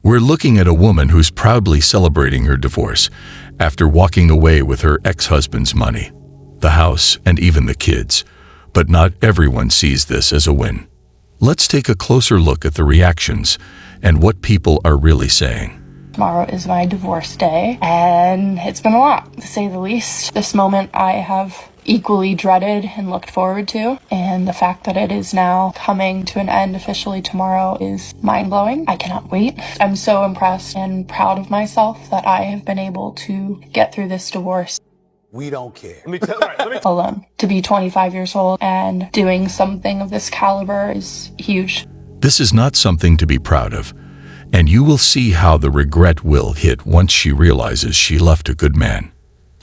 We're looking at a woman who's proudly celebrating her divorce after walking away with her ex-husband's money, the house, and even the kids. But not everyone sees this as a win. Let's take a closer look at the reactions and what people are really saying. Tomorrow is my divorce day, and it's been a lot, to say the least. This moment I have equally dreaded and looked forward to, and the fact that it is now coming to an end officially tomorrow is mind-blowing. I cannot wait. I'm so impressed and proud of myself that I have been able to get through this divorce. We don't care. Alone. To be 25 years old and doing something of this caliber is huge. This is not something to be proud of, and you will see how the regret will hit once she realizes she left a good man.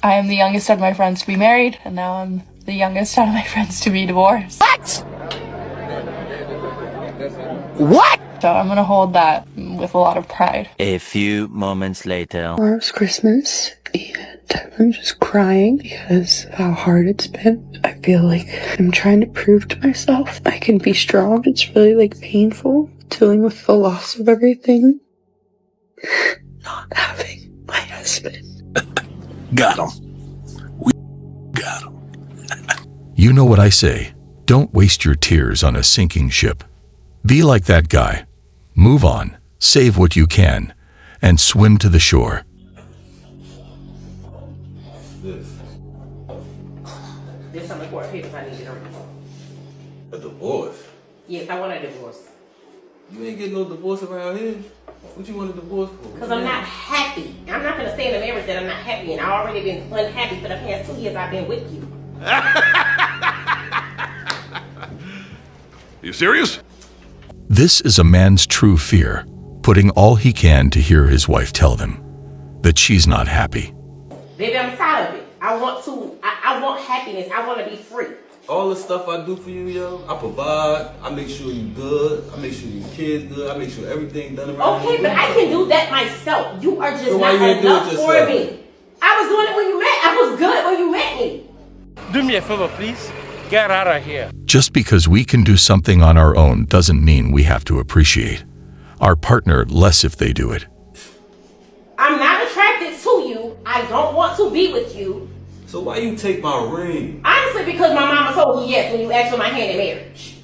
I am the youngest out of my friends to be married, and now I'm the youngest out of my friends to be divorced. What? What? So I'm gonna hold that with a lot of pride. A few moments later. Tomorrow's Christmas, and I'm just crying because of how hard it's been. I feel like I'm trying to prove to myself I can be strong. It's really painful dealing with the loss of everything. Not having my husband. Got him. We got him. You know what I say, don't waste your tears on a sinking ship. Be like that guy. Move on, save what you can, and swim to the shore. There's some important papers I need to read. A divorce? Yes, I want a divorce. You ain't getting no divorce around here. What you want a divorce for? Because I'm not happy. I'm not going to stay in a marriage that I'm not happy in. I've already been unhappy for the past 2 years I've been with you. You serious? This is a man's true fear, putting all he can to hear his wife tell them that she's not happy. Baby, I'm tired of it. I want happiness. I want to be free. All the stuff I do for you, yo, I provide, I make sure you good, I make sure your kids good, I make sure everything done around you. Okay, but I can do that myself. You are just So not enough for yourself? me. I was doing it when you met. I was good when you met me. Do me a favor, please. Get out of here. Just because we can do something on our own doesn't mean we have to appreciate our partner less if they do it. I'm not attracted to you. I don't want to be with you. So why you take my ring? Honestly, because my mama told me yes when you asked for my hand in marriage.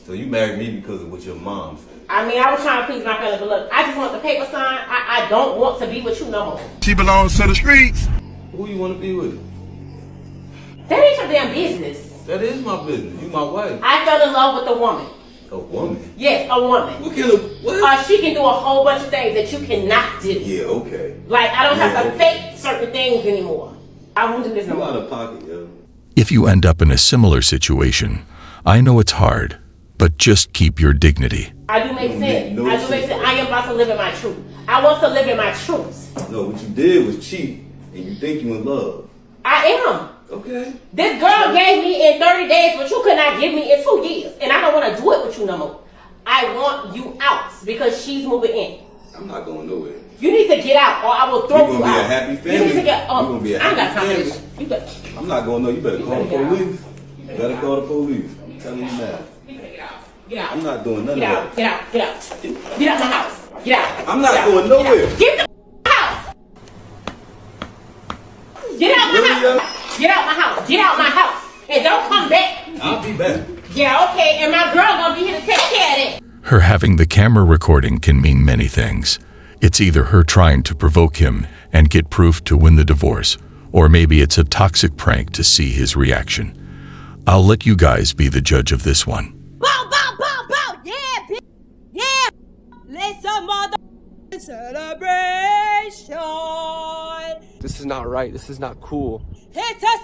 So you married me because of what your mom said? I mean, I was trying to please my family, but look, I just want the paper signed. I don't want to be with you no more. She belongs to the streets. Who you want to be with? That ain't your damn business. That is my business. You my wife. I fell in love with a woman. A woman? Yes, a woman. What kind of, what? She can do a whole bunch of things that you cannot do. Yeah, okay. Like, I don't have to okay. fake certain things anymore. I won't do this no You more. out of pocket, yo. If you end up in a similar situation, I know it's hard, but just keep your dignity. I do make sense. no I do make sense. sense. I am about to live in my truth. I want to live in my truth. No, what you did was cheat, and you think you in love. I am. Okay. This girl gave me in 30 days what you could not give me in 2 years. And I don't want to do it with you no more. I want you out because she's moving in. I'm not going nowhere. You need to get out or I will throw you out. You're going to be a happy family. You need to get up. You're going to be a I ain't got happy time for family. this. You better. I'm not going no. You better call the better get out. police. You better call the police. I'm telling you now. You better get out. Get out. I'm not doing none Get of out. that. Get out. Get out. Get out my house. Get out. I'm not Get out. going nowhere. Get the house. Get out my house. Get out my house. Get out my house. And don't come back. I'll be back. Yeah, okay. And my girl gonna be here to take care of that. Her having the camera recording can mean many things. It's either her trying to provoke him and get proof to win the divorce, or maybe it's a toxic prank to see his reaction. I'll let you guys be the judge of this one. Bow, bow, bow, bow. Yeah, bitch. Yeah. Let's some mother celebration. This is not right. This is not cool. It's a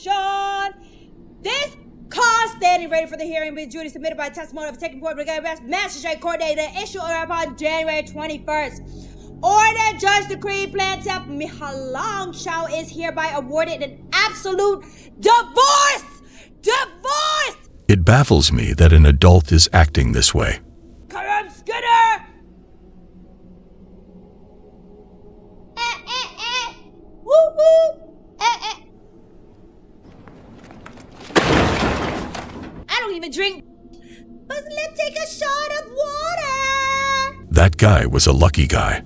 celebration. This car standing ready for the hearing with Judy submitted by testimony of a taking point brigade magistrate court date issued upon January 21st. Order judge decree plaintiff Mihalang Chow is hereby awarded an absolute divorce. Divorce. It baffles me that an adult is acting this way. Karam Skidder. Woo woo. I don't even drink. But let's take a shot of water. That guy was a lucky guy.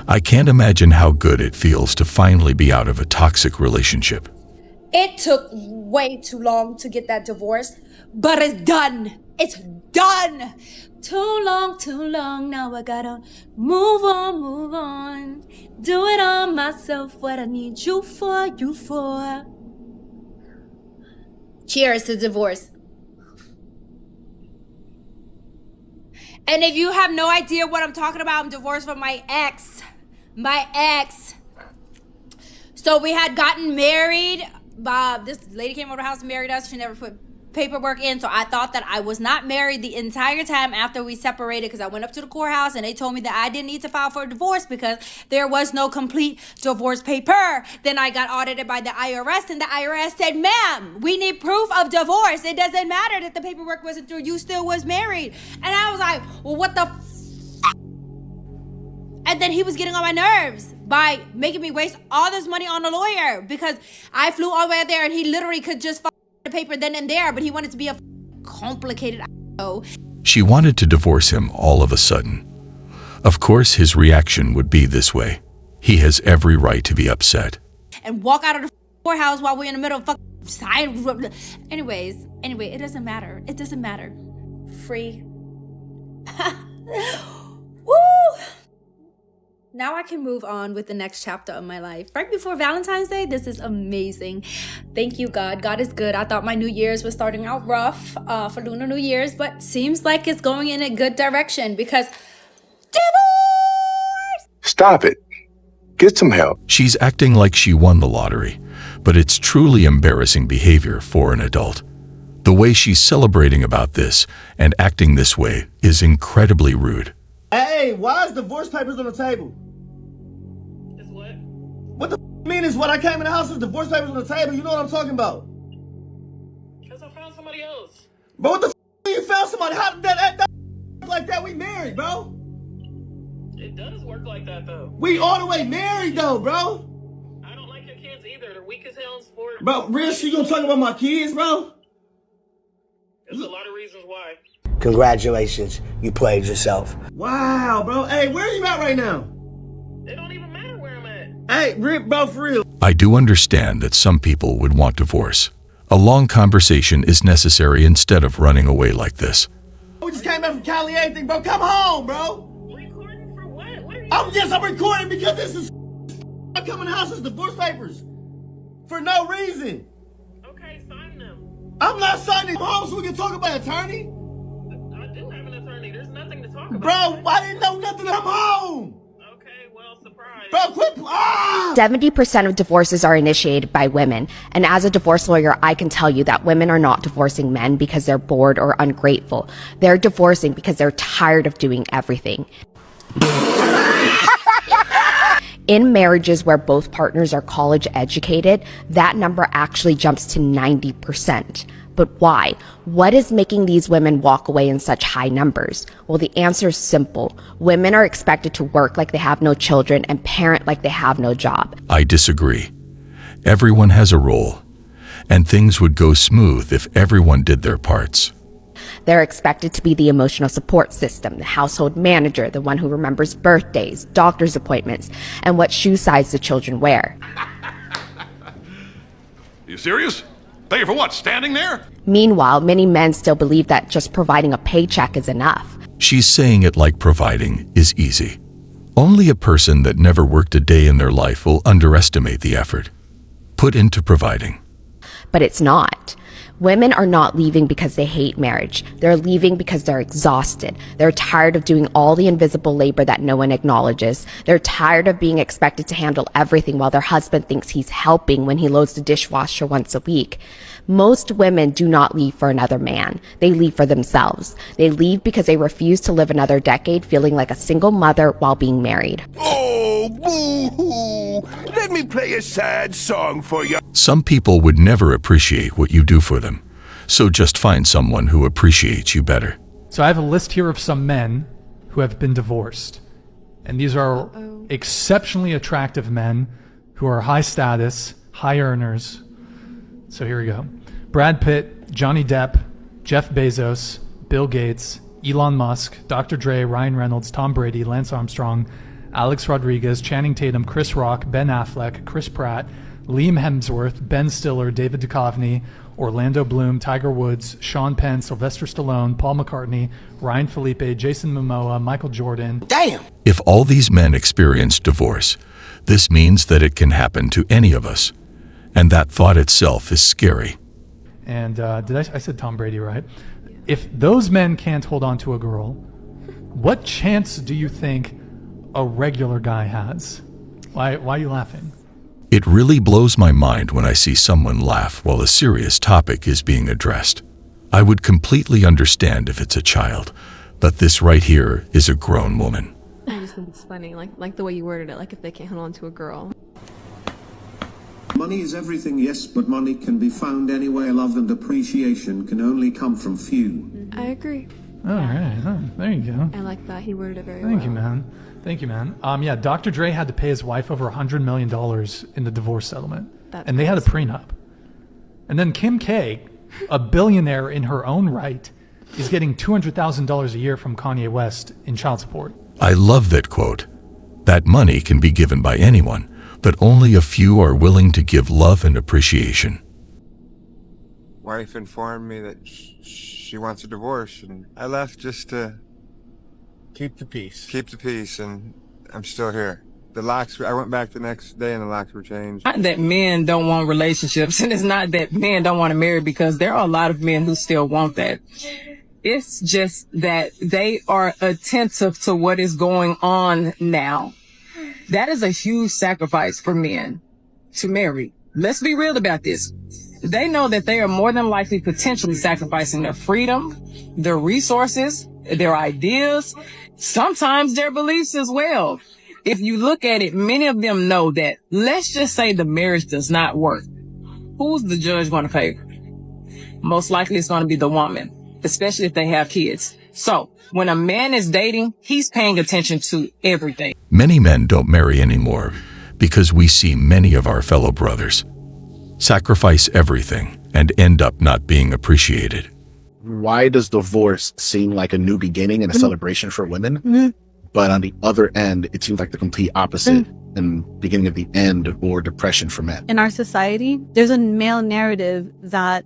I can't imagine how good it feels to finally be out of a toxic relationship. It took way too long to get that divorce, but it's done. It's done. Too long. Now I gotta move on. Do it all myself. What I need you for. Cheers to divorce. And if you have no idea what I'm talking about, I'm divorced from my ex. So we had gotten married. This lady came over the house and married us. She never put paperwork in, so I thought that I was not married the entire time after we separated, because I went up to the courthouse and they told me that I didn't need to file for a divorce because there was no complete divorce paper. Then I got audited by the IRS, and the IRS said, ma'am, we need proof of divorce. It doesn't matter that the paperwork wasn't through. You still was married. And I was like, well, what the And then he was getting on my nerves by making me waste all this money on a lawyer, because I flew all the way there and he literally could just file the paper then and there, but he wanted to be a complicated asshole. She wanted to divorce him all of a sudden. Of course, his reaction would be this way. He has every right to be upset. And walk out of the courthouse while we're in the middle of sign. Anyway, it doesn't matter. It doesn't matter. Free. Woo! Now I can move on with the next chapter of my life. Right before Valentine's Day, this is amazing. Thank you, God. God is good. I thought my New Year's was starting out rough for Lunar New Year's, but seems like it's going in a good direction because divorce! Stop it. Get some help. She's acting like she won the lottery, but it's truly embarrassing behavior for an adult. The way she's celebrating about this and acting this way is incredibly rude. Hey, why is divorce papers on the table? It's what? What the mean is what? I came in the house with divorce papers on the table. You know what I'm talking about? Because I found somebody else. But what the you found somebody? How did that work like that? We married, bro. It does work like that, though. We all the way married, though, bro. I don't like your kids either. They're weak as hell in sport. Bro, real shit, you gonna talk about my kids, bro? There's a lot of reasons why. Congratulations, you played yourself. Wow, bro. Hey, where are you at right now? It don't even matter where I'm at. Hey, bro, for real. I do understand that some people would want divorce. A long conversation is necessary instead of running away like this. We just came back from Cali, anything, bro. Come home, bro. Recording for what? What are you I'm recording because this is I come in the house with divorce papers. For no reason. Okay, sign them. I'm not signing them home so we can talk about an attorney. I do have an attorney. There's nothing to talk about. Bro, I didn't know nothing. I'm home. Okay, well, surprise. Bro, quit. 70% of divorces are initiated by women. And as a divorce lawyer, I can tell you that women are not divorcing men because they're bored or ungrateful. They're divorcing because they're tired of doing everything. In marriages where both partners are college educated, that number actually jumps to 90%. But why? What is making these women walk away in such high numbers? Well, the answer is simple. Women are expected to work like they have no children and parent like they have no job. I disagree. Everyone has a role, and things would go smooth if everyone did their parts. They're expected to be the emotional support system, the household manager, the one who remembers birthdays, doctor's appointments, and what shoe size the children wear. You serious? Thank you for what? Standing there? Meanwhile, many men still believe that just providing a paycheck is enough. She's saying it like providing is easy. Only a person that never worked a day in their life will underestimate the effort put into providing. But it's not. Women are not leaving because they hate marriage. They're leaving because they're exhausted. They're tired of doing all the invisible labor that no one acknowledges. They're tired of being expected to handle everything while their husband thinks he's helping when he loads the dishwasher once a week. Most women do not leave for another man. They leave for themselves. They leave because they refuse to live another decade feeling like a single mother while being married. Oh, boo-hoo. Let me play a sad song for you. Some people would never appreciate what you do for them, so just find someone who appreciates you better. So I have a list here of some men who have been divorced. And these are exceptionally attractive men who are high status, high earners. So here we go. Brad Pitt, Johnny Depp, Jeff Bezos, Bill Gates, Elon Musk, Dr. Dre, Ryan Reynolds, Tom Brady, Lance Armstrong, Alex Rodriguez, Channing Tatum, Chris Rock, Ben Affleck, Chris Pratt, Liam Hemsworth, Ben Stiller, David Duchovny, Orlando Bloom, Tiger Woods, Sean Penn, Sylvester Stallone, Paul McCartney, Ryan Felipe, Jason Momoa, Michael Jordan. Damn! If all these men experienced divorce, this means that it can happen to any of us. And that thought itself is scary. And I said Tom Brady, right? If those men can't hold on to a girl, what chance do you think a regular guy has? Why are you laughing? It really blows my mind when I see someone laugh while a serious topic is being addressed. I would completely understand if it's a child, but this right here is a grown woman. I just think it's funny, like the way you worded it, like if they can't hold on to a girl. Money is everything, yes, but money can be found anywhere. Love and appreciation can only come from few. I agree. All right. Oh, there you go. I like that. He worded it very well. Thank you, man. Thank you, man. Yeah, Dr. Dre had to pay his wife over $100 million in the divorce settlement. And they had a prenup. And then Kim K, a billionaire in her own right, is getting $200,000 a year from Kanye West in child support. I love that quote. That money can be given by anyone, but only a few are willing to give love and appreciation. Wife informed me that she wants a divorce, and I left just to keep the peace. Keep the peace, and I'm still here. The locks, I went back the next day and the locks were changed. Not that men don't want relationships, and it's not that men don't want to marry, because there are a lot of men who still want that. It's just that they are attentive to what is going on now. That is a huge sacrifice for men to marry. Let's be real about this. They know that they are more than likely potentially sacrificing their freedom, their resources, their ideas, sometimes their beliefs as well. If you look at it, many of them know that, let's just say the marriage does not work. Who's the judge going to favor? Most likely it's going to be the woman, especially if they have kids. So when a man is dating, he's paying attention to everything. Many men don't marry anymore because we see many of our fellow brothers sacrifice everything and end up not being appreciated. Why does divorce seem like a new beginning and a celebration for women? But on the other end, it seems like the complete opposite and beginning of the end or depression for men. In our society, there's a male narrative that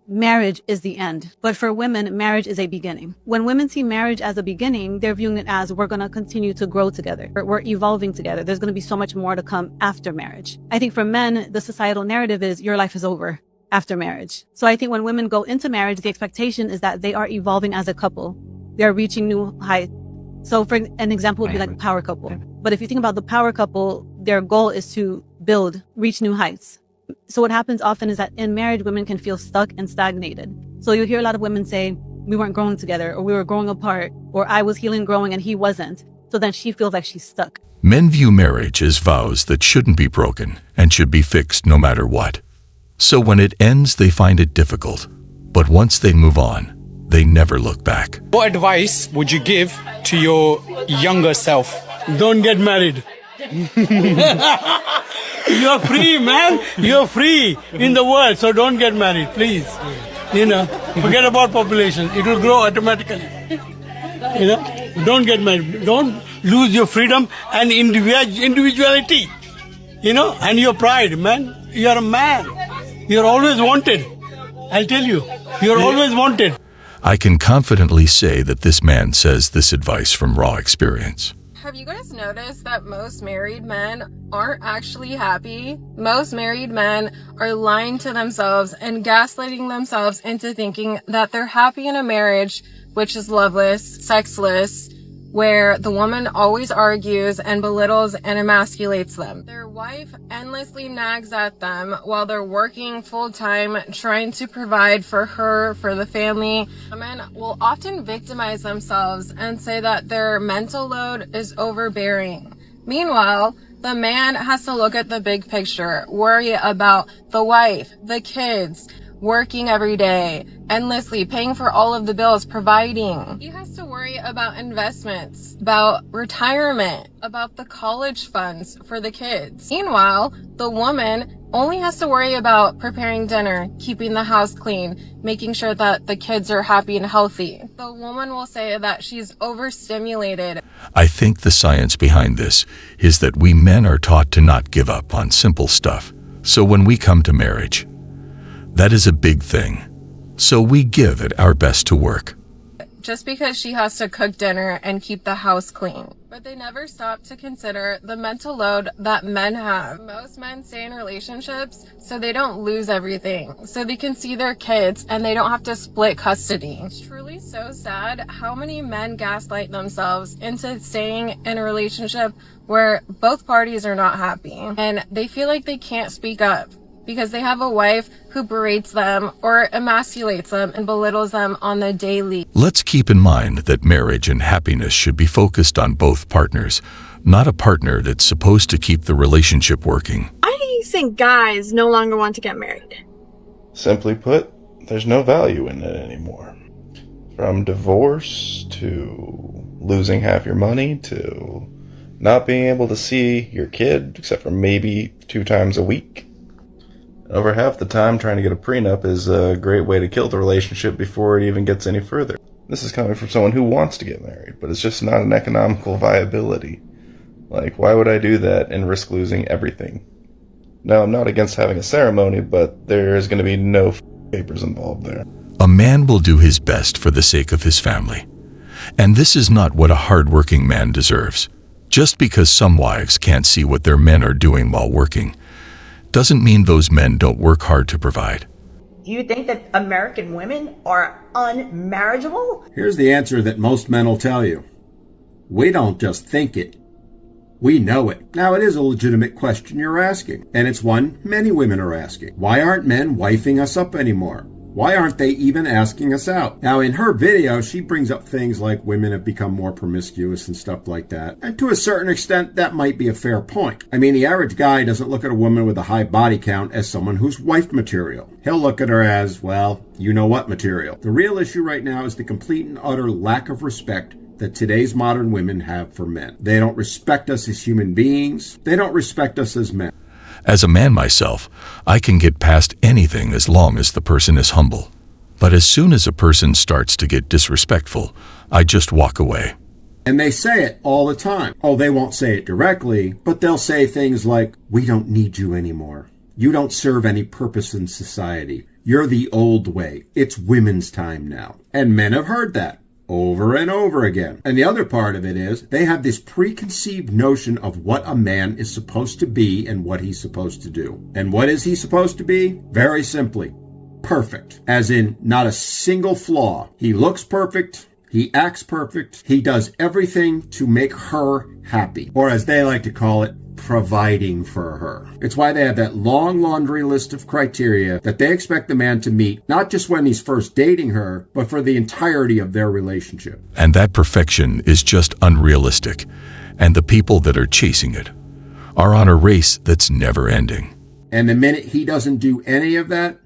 marriage is the end. But for women, marriage is a beginning. When women see marriage as a beginning, they're viewing it as we're going to continue to grow together. We're evolving together. There's going to be so much more to come after marriage. I think for men, the societal narrative is your life is over after marriage. So I think when women go into marriage, the expectation is that they are evolving as a couple. They're reaching new heights. So for an example would be like a power couple. But if you think about the power couple, their goal is to reach new heights. So what happens often is that in marriage, women can feel stuck and stagnated. So you hear a lot of women say, we weren't growing together, or we were growing apart, or I was healing, growing, and he wasn't. So then she feels like she's stuck. Men view marriage as vows that shouldn't be broken and should be fixed no matter what. So when it ends, they find it difficult. But once they move on, they never look back. What advice would you give to your younger self? Don't get married. You're free, man. You're free in the world, so don't get married, please. Forget about population. It will grow automatically. Don't get married. Don't lose your freedom and individuality. And your pride, man. You're a man. You're always wanted. I'll tell you. You're always wanted. I can confidently say that this man says this advice from raw experience. Have you guys noticed that most married men aren't actually happy? Most married men are lying to themselves and gaslighting themselves into thinking that they're happy in a marriage which is loveless, sexless, where the woman always argues and belittles and emasculates them. Their wife endlessly nags at them while they're working full-time, trying to provide for her, for the family. Women will often victimize themselves and say that their mental load is overbearing. Meanwhile, the man has to look at the big picture, worry about the wife, the kids, working every day, endlessly paying for all of the bills, providing. He has to worry about investments, about retirement, about the college funds for the kids. Meanwhile, the woman only has to worry about preparing dinner, keeping the house clean, making sure that the kids are happy and healthy. The woman will say that she's overstimulated. I think the science behind this is that we men are taught to not give up on simple stuff. So when we come to marriage, that is a big thing. So we give it our best to work. Just because she has to cook dinner and keep the house clean. But they never stop to consider the mental load that men have. Most men stay in relationships so they don't lose everything, so they can see their kids and they don't have to split custody. It's truly so sad how many men gaslight themselves into staying in a relationship where both parties are not happy and they feel like they can't speak up because they have a wife who berates them or emasculates them and belittles them on the daily. Let's keep in mind that marriage and happiness should be focused on both partners, not a partner that's supposed to keep the relationship working. Why do you think guys no longer want to get married? Simply put, there's no value in it anymore. From divorce to losing half your money to not being able to see your kid except for maybe 2 times a week. Over half the time, trying to get a prenup is a great way to kill the relationship before it even gets any further. This is coming from someone who wants to get married, but it's just not an economical viability. Like, why would I do that and risk losing everything? Now, I'm not against having a ceremony, but there is going to be no papers involved there. A man will do his best for the sake of his family. And this is not what a hard-working man deserves. Just because some wives can't see what their men are doing while working doesn't mean those men don't work hard to provide. Do you think that American women are unmarriageable? Here's the answer that most men will tell you. We don't just think it. We know it. Now, it is a legitimate question you're asking, and it's one many women are asking. Why aren't men wifing us up anymore? Why aren't they even asking us out? Now, in her video, she brings up things like women have become more promiscuous and stuff like that. And to a certain extent, that might be a fair point. I mean, the average guy doesn't look at a woman with a high body count as someone who's wife material. He'll look at her as, well, you know what material. The real issue right now is the complete and utter lack of respect that today's modern women have for men. They don't respect us as human beings. They don't respect us as men. As a man myself, I can get past anything as long as the person is humble. But as soon as a person starts to get disrespectful, I just walk away. And they say it all the time. Oh, they won't say it directly, but they'll say things like, we don't need you anymore. You don't serve any purpose in society. You're the old way. It's women's time now. And men have heard that over and over again. And the other part of it is they have this preconceived notion of what a man is supposed to be and what he's supposed to do. And what is he supposed to be? Very simply, perfect. As in, not a single flaw. He looks perfect. He acts perfect. He does everything to make her happy. Or as they like to call it, providing for her. It's why they have that long laundry list of criteria that they expect the man to meet, not just when he's first dating her, but for the entirety of their relationship. And that perfection is just unrealistic. And the people that are chasing it are on a race that's never ending. And the minute he doesn't do any of that,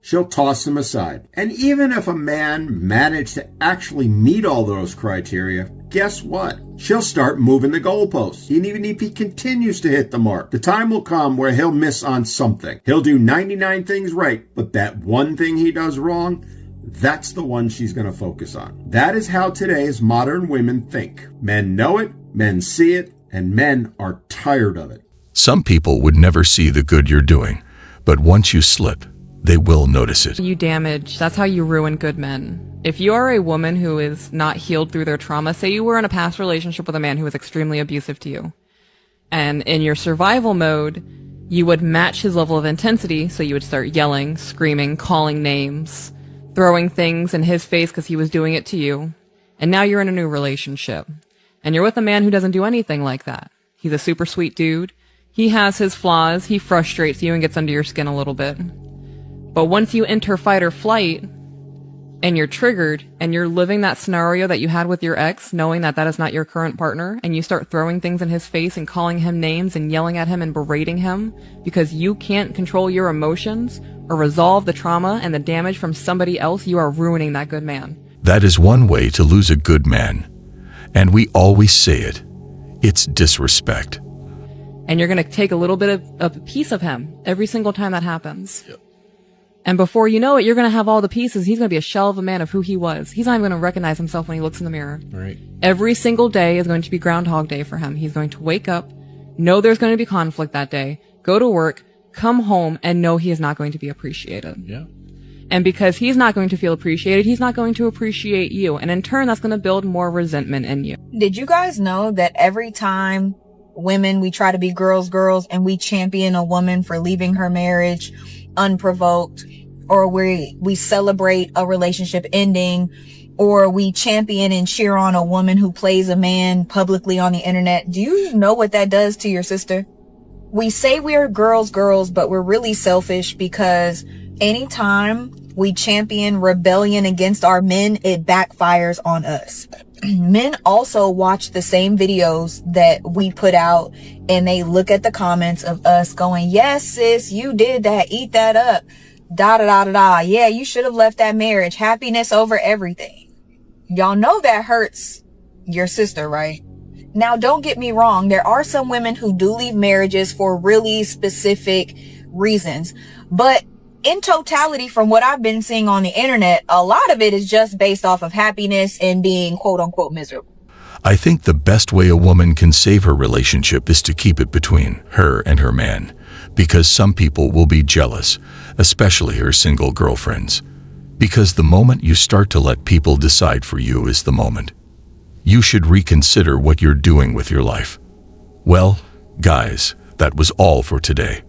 she'll toss him aside. And even if a man managed to actually meet all those criteria, guess what? She'll start moving the goalposts. And even if he continues to hit the mark, the time will come where he'll miss on something. He'll do 99 things right, but that one thing he does wrong, that's the one she's going to focus on. That is how today's modern women think. Men know it, men see it, and men are tired of it. Some people would never see the good you're doing, but once you slip, they will notice it. You damage, that's how you ruin good men. If you are a woman who is not healed through their trauma, say you were in a past relationship with a man who was extremely abusive to you, and in your survival mode, you would match his level of intensity, so you would start yelling, screaming, calling names, throwing things in his face because he was doing it to you, and now you're in a new relationship, and you're with a man who doesn't do anything like that. He's a super sweet dude. He has his flaws, he frustrates you and gets under your skin a little bit. But once you enter fight or flight, and you're triggered, and you're living that scenario that you had with your ex, knowing that that is not your current partner, and you start throwing things in his face and calling him names and yelling at him and berating him because you can't control your emotions or resolve the trauma and the damage from somebody else, you are ruining that good man. That is one way to lose a good man. And we always say it. It's disrespect. And you're going to take a little bit of a piece of him every single time that happens. And before you know it, you're going to have all the pieces. He's going to be a shell of a man of who he was. He's not even going to recognize himself when he looks in the mirror. Right. Every single day is going to be Groundhog Day for him. He's going to wake up, know there's going to be conflict that day, go to work, come home, and know he is not going to be appreciated. Yeah. And because he's not going to feel appreciated, he's not going to appreciate you. And in turn, that's going to build more resentment in you. Did you guys know that every time women, we try to be girls, and we champion a woman for leaving her marriage unprovoked, or we celebrate a relationship ending, or we champion and cheer on a woman who plays a man publicly on the internet, do you know what that does to your sister? We say we're girls, but we're really selfish, because anytime we champion rebellion against our men, it backfires on us. Men also watch the same videos that we put out, and they look at the comments of us going, yes, sis, you did that. Eat that up. Da da da da da. Yeah, you should have left that marriage. Happiness over everything. Y'all know that hurts your sister, right? Now, don't get me wrong. There are some women who do leave marriages for really specific reasons, but in totality, from what I've been seeing on the internet, a lot of it is just based off of happiness and being quote unquote miserable. I think the best way a woman can save her relationship is to keep it between her and her man, because some people will be jealous, especially her single girlfriends. Because the moment you start to let people decide for you is the moment you should reconsider what you're doing with your life. Well, guys, that was all for today.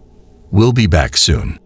We'll be back soon.